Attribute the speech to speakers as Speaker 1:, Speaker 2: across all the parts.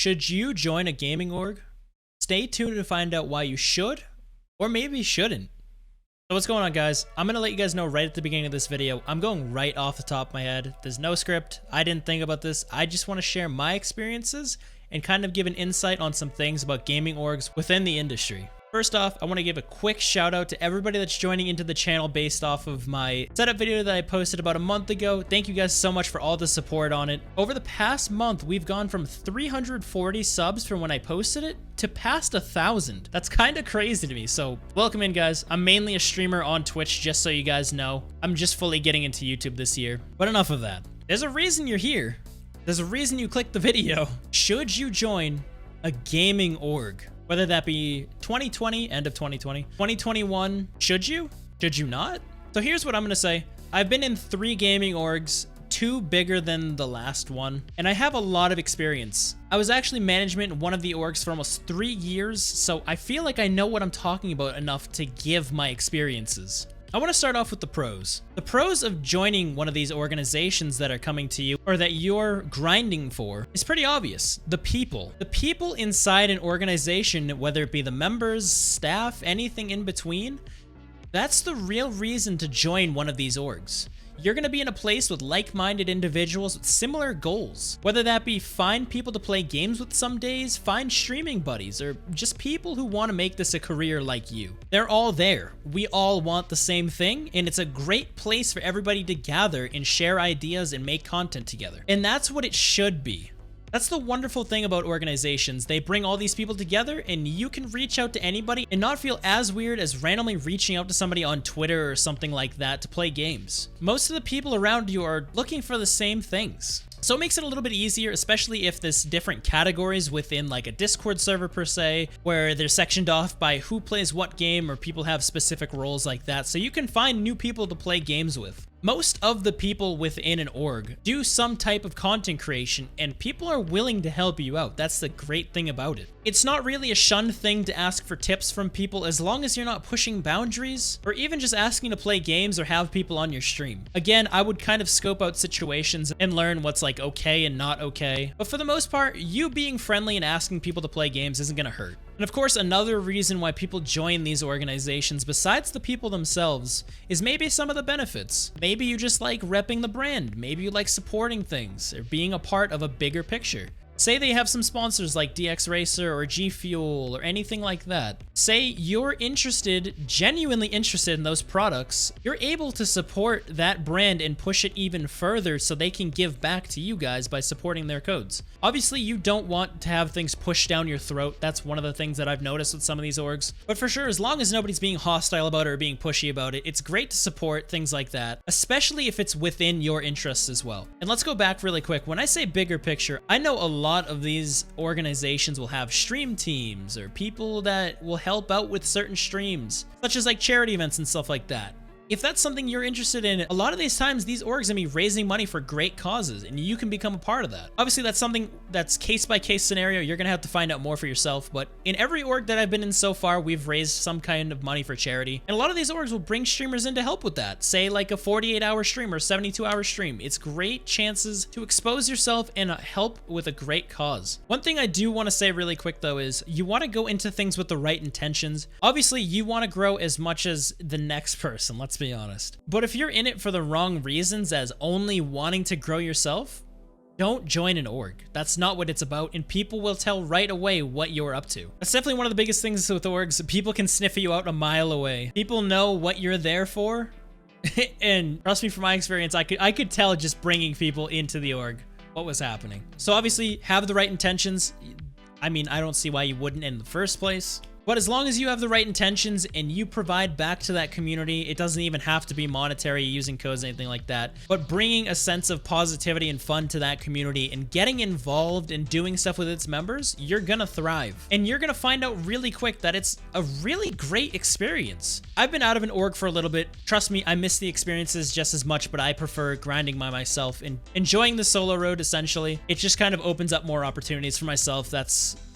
Speaker 1: Should you join a gaming org? Stay tuned to find out why you should or maybe shouldn't. So what's going on, guys? I'm going to let you guys know right at the beginning of this video. I'm going right off the top of my head. There's no script. I didn't think about this. I just want to share my experiences and kind of give an insight on some things about gaming orgs within the industry. First off, I want to give a quick shout out to everybody that's joining into the channel based off of my setup video that I posted about a month ago. Thank you guys so much for all the support on it. Over the past month, we've gone from 340 subs from when I posted it to past 1,000. That's kind of crazy to me. So welcome in, guys. I'm mainly a streamer on Twitch, just so you guys know. I'm just fully getting into YouTube this year. But enough of that. There's a reason you're here. There's a reason you clicked the video. Should you join a gaming org? Whether that be 2020, end of 2020, 2021, should you? Should you not? So here's what I'm gonna say. I've been in 3 gaming orgs, 2 bigger than the last one, and I have a lot of experience. I was actually management in one of the orgs for almost 3 years, so I feel like I know what I'm talking about enough to give my experiences. I want to start off with the pros. The pros of joining one of these organizations that are coming to you or that you're grinding for is pretty obvious. The people. The people inside an organization, whether it be the members, staff, anything in between, that's the real reason to join one of these orgs. You're going to be in a place with like-minded individuals with similar goals. Whether that be find people to play games with some days, find streaming buddies, or just people who want to make this a career like you. They're all there. We all want the same thing, and it's a great place for everybody to gather and share ideas and make content together. And that's what it should be. That's the wonderful thing about organizations. They bring all these people together and you can reach out to anybody and not feel as weird as randomly reaching out to somebody on Twitter or something like that to play games. Most of the people around you are looking for the same things. So it makes it a little bit easier, especially if there's different categories within like a Discord server per se, where they're sectioned off by who plays what game or people have specific roles like that. So you can find new people to play games with. Most of the people within an org do some type of content creation and people are willing to help you out. That's the great thing about it. It's not really a shunned thing to ask for tips from people as long as you're not pushing boundaries or even just asking to play games or have people on your stream. Again, I would kind of scope out situations and learn what's like okay and not okay. But for the most part, you being friendly and asking people to play games isn't gonna hurt. And of course, another reason why people join these organizations, besides the people themselves, is maybe some of the benefits. Maybe you just like repping the brand. Maybe you like supporting things or being a part of a bigger picture. Say they have some sponsors like DX Racer or G Fuel or anything like that. Say you're interested, genuinely interested in those products, you're able to support that brand and push it even further so they can give back to you guys by supporting their codes. Obviously, you don't want to have things pushed down your throat. That's one of the things that I've noticed with some of these orgs. But for sure, as long as nobody's being hostile about it or being pushy about it, it's great to support things like that, especially if it's within your interests as well. And let's go back really quick. When I say bigger picture, I know a lot of these organizations will have stream teams or people that will help out with certain streams, such as like charity events and stuff like that. If that's something you're interested in, a lot of these times these orgs are gonna be raising money for great causes and you can become a part of that. Obviously that's something that's case by case scenario. You're gonna have to find out more for yourself, but in every org that I've been in so far, we've raised some kind of money for charity. And a lot of these orgs will bring streamers in to help with that. Say like a 48-hour stream or 72-hour stream. It's great chances to expose yourself and help with a great cause. One thing I do wanna say really quick though is you wanna go into things with the right intentions. Obviously you wanna grow as much as the next person, let's be honest. But if you're in it for the wrong reasons as only wanting to grow yourself, don't join an org. That's not what it's about, and people will tell right away what you're up to. That's definitely one of the biggest things with orgs. People can sniff you out a mile away. People know what you're there for, and trust me, from my experience, I could tell just bringing people into the org what was happening. So obviously, have the right intentions. I mean, I don't see why you wouldn't in the first place. But as long as you have the right intentions and you provide back to that community, it doesn't even have to be monetary, using codes, anything like that, but bringing a sense of positivity and fun to that community and getting involved and doing stuff with its members, you're gonna thrive. And you're gonna find out really quick that it's a really great experience. I've been out of an org for a little bit. Trust me, I miss the experiences just as much, but I prefer grinding by myself and enjoying the solo road, essentially. It just kind of opens up more opportunities for myself.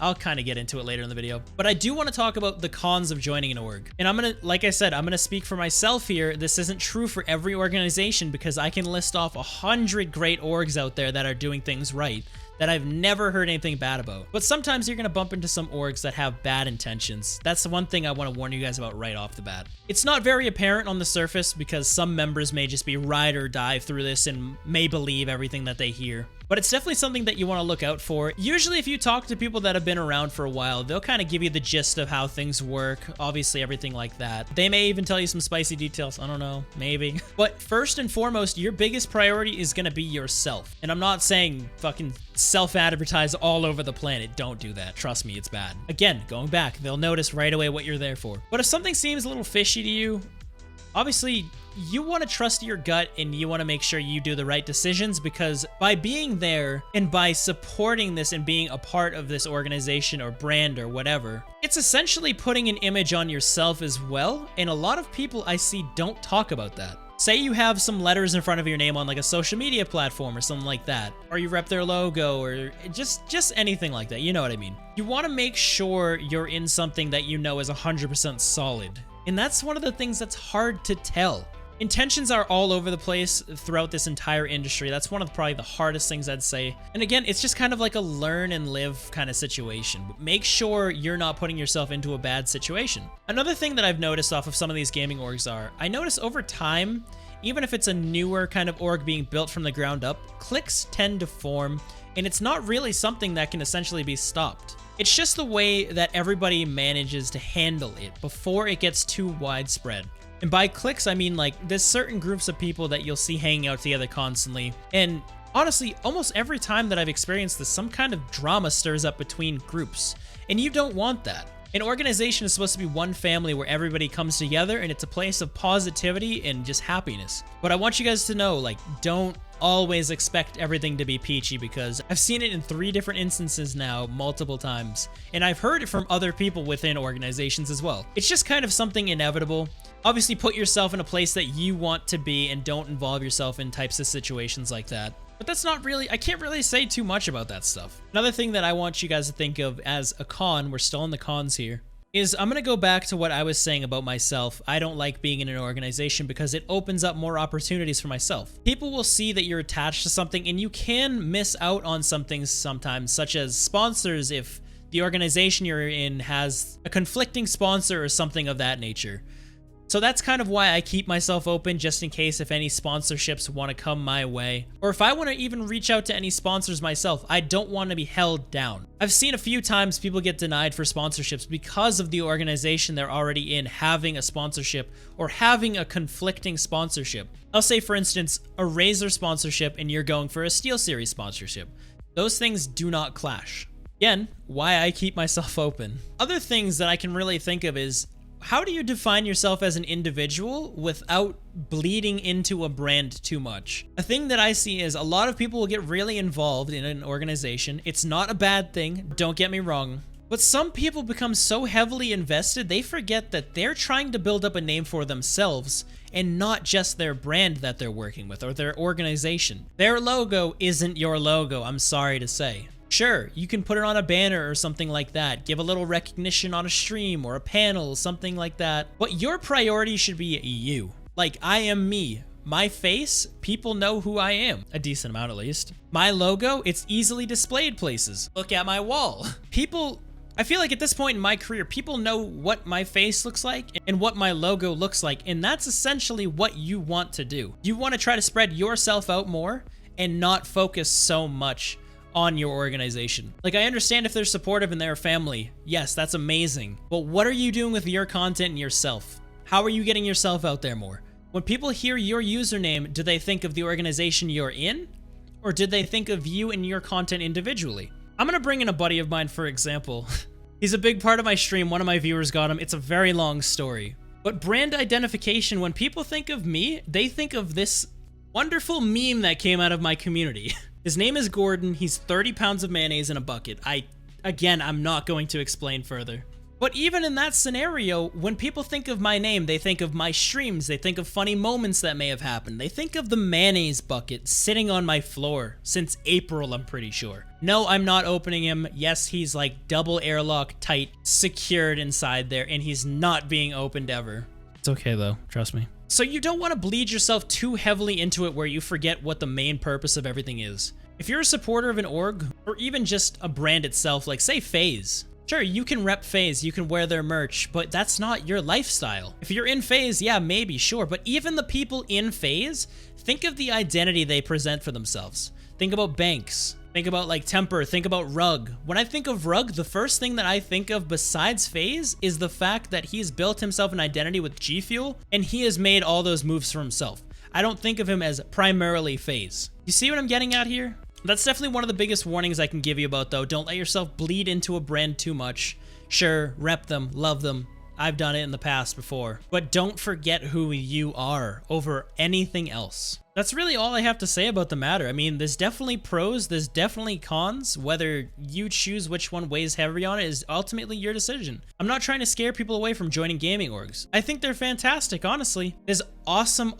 Speaker 1: I'll kind of get into it later in the video. But I do want to talk about the cons of joining an org. And I'm gonna, like I said, I'm gonna speak for myself here. This isn't true for every organization because I can list off 100 great orgs out there that are doing things right. that I've never heard anything bad about. But sometimes you're gonna bump into some orgs that have bad intentions. That's the one thing I want to warn you guys about right off the bat. It's not very apparent on the surface because some members may just be ride or die through this and may believe everything that they hear. But it's definitely something that you want to look out for. Usually if you talk to people that have been around for a while, they'll kind of give you the gist of how things work, obviously everything like that. They may even tell you some spicy details, I don't know, maybe. But first and foremost, your biggest priority is going to be yourself. And I'm not saying fucking self-advertise all over the planet. Don't do that. Trust me, it's bad. Again, going back, they'll notice right away what you're there for. But if something seems a little fishy to you, obviously, you want to trust your gut and you want to make sure you do the right decisions, because by being there and by supporting this and being a part of this organization or brand or whatever, it's essentially putting an image on yourself as well. And a lot of people I see don't talk about that. Say you have some letters in front of your name on like a social media platform or something like that, or you rep their logo or just anything like that. You know what I mean? You want to make sure you're in something that you know is 100% solid. And that's one of the things that's hard to tell. Intentions are all over the place throughout this entire industry. That's one of probably the hardest things I'd say. And again, it's just kind of like a learn and live kind of situation. But make sure you're not putting yourself into a bad situation. Another thing that I've noticed off of some of these gaming orgs I notice over time, even if it's a newer kind of org being built from the ground up, cliques tend to form, and it's not really something that can essentially be stopped. It's just the way that everybody manages to handle it before it gets too widespread. And by cliques, I mean like there's certain groups of people that you'll see hanging out together constantly. And honestly, almost every time that I've experienced this, some kind of drama stirs up between groups. And you don't want that. An organization is supposed to be one family where everybody comes together and it's a place of positivity and just happiness. But I want you guys to know, like, don't always expect everything to be peachy, because I've seen it in 3 different instances now, multiple times. And I've heard it from other people within organizations as well. It's just kind of something inevitable. Obviously, put yourself in a place that you want to be and don't involve yourself in types of situations like that. But that's not really, I can't really say too much about that stuff. Another thing that I want you guys to think of as a con, we're still in the cons here, is I'm going to go back to what I was saying about myself. I don't like being in an organization because it opens up more opportunities for myself. People will see that you're attached to something and you can miss out on some things sometimes, such as sponsors if the organization you're in has a conflicting sponsor or something of that nature. So that's kind of why I keep myself open, just in case if any sponsorships want to come my way. Or if I want to even reach out to any sponsors myself, I don't want to be held down. I've seen a few times people get denied for sponsorships because of the organization they're already in having a sponsorship or having a conflicting sponsorship. I'll say, for instance, a Razer sponsorship and you're going for a SteelSeries sponsorship. Those things do not clash. Again, why I keep myself open. Other things that I can really think of is, how do you define yourself as an individual without bleeding into a brand too much? A thing that I see is a lot of people will get really involved in an organization. It's not a bad thing, don't get me wrong. But some people become so heavily invested, they forget that they're trying to build up a name for themselves and not just their brand that they're working with or their organization. Their logo isn't your logo, I'm sorry to say. Sure, you can put it on a banner or something like that, give a little recognition on a stream or a panel, something like that. But your priority should be you. Like, I am me. My face, people know who I am. A decent amount at least. My logo, it's easily displayed places. Look at my wall. People, I feel like at this point in my career, people know what my face looks like and what my logo looks like, and that's essentially what you want to do. You want to try to spread yourself out more and not focus so much on your organization. Like, I understand if they're supportive and they're a family. Yes, that's amazing. But what are you doing with your content and yourself? How are you getting yourself out there more? When people hear your username, do they think of the organization you're in? Or did they think of you and your content individually? I'm gonna bring in a buddy of mine, for example. He's a big part of my stream. One of my viewers got him. It's a very long story. But brand identification, when people think of me, they think of this wonderful meme that came out of my community. His name is Gordon. He's 30 pounds of mayonnaise in a bucket. Again, I'm not going to explain further. But even in that scenario, when people think of my name, they think of my streams, they think of funny moments that may have happened. They think of the mayonnaise bucket sitting on my floor since April, I'm pretty sure. No, I'm not opening him. Yes, he's like double airlock tight, secured inside there, and he's not being opened ever. It's okay though, trust me. So you don't want to bleed yourself too heavily into it where you forget what the main purpose of everything is. If you're a supporter of an org, or even just a brand itself, like say FaZe, sure, you can rep FaZe, you can wear their merch, but that's not your lifestyle. If you're in FaZe, yeah, maybe, sure, but even the people in FaZe, think of the identity they present for themselves. Think about Banks. Think about like Temper, think about Rug. When I think of Rug, the first thing that I think of besides FaZe is the fact that he's built himself an identity with G Fuel, and he has made all those moves for himself. I don't think of him as primarily FaZe. You see what I'm getting at here? That's definitely one of the biggest warnings I can give you about though. Don't let yourself bleed into a brand too much. Sure, rep them, love them. I've done it in the past before. But don't forget who you are over anything else. That's really all I have to say about the matter. I mean, there's definitely pros, there's definitely cons. Whether you choose which one weighs heavy on it is ultimately your decision. I'm not trying to scare people away from joining gaming orgs. I think they're fantastic, honestly. There's awesome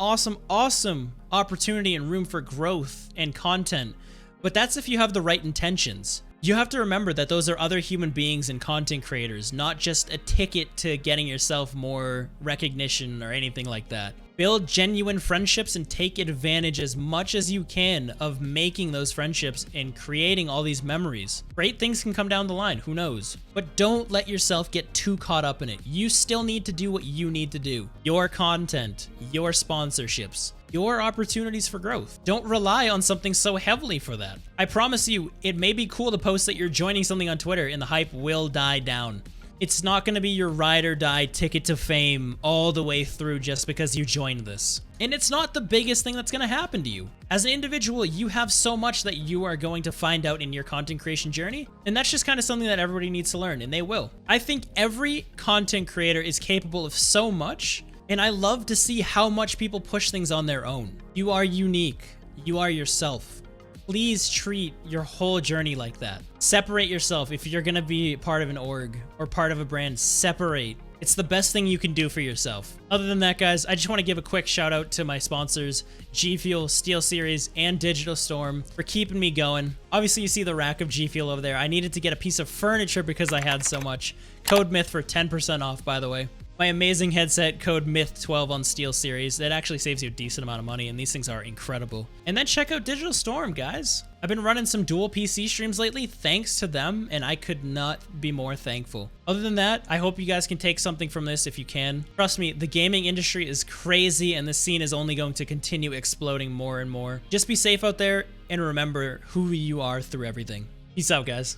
Speaker 1: opportunity and room for growth and content. But that's if you have the right intentions. You have to remember that those are other human beings and content creators, not just a ticket to getting yourself more recognition or anything like that. Build genuine friendships and take advantage as much as you can of making those friendships and creating all these memories. Great things can come down the line, who knows? But don't let yourself get too caught up in it. You still need to do what you need to do. Your content, your sponsorships, your opportunities for growth. Don't rely on something so heavily for that. I promise you, it may be cool to post that you're joining something on Twitter and the hype will die down. It's not going to be your ride or die ticket to fame all the way through just because you joined this. And it's not the biggest thing that's going to happen to you. As an individual, you have so much that you are going to find out in your content creation journey, and that's just kind of something that everybody needs to learn, and they will. I think every content creator is capable of so much, and I love to see how much people push things on their own. You are unique. You are yourself. Please treat your whole journey like that. Separate yourself. If you're gonna be part of an org or part of a brand, separate. It's the best thing you can do for yourself. Other than that, guys, I just want to give a quick shout out to my sponsors, G Fuel, Steel Series, and Digital Storm for keeping me going. Obviously, you see the rack of G Fuel over there. I needed to get a piece of furniture because I had so much. Code MYTH for 10% off, by the way. My amazing headset, code MYTH12 on Steel Series. That actually saves you a decent amount of money, and these things are incredible. And then check out Digital Storm, guys. I've been running some dual PC streams lately thanks to them, and I could not be more thankful. Other than that, I hope you guys can take something from this if you can. Trust me, the gaming industry is crazy, and this scene is only going to continue exploding more and more. Just be safe out there, and remember who you are through everything. Peace out, guys.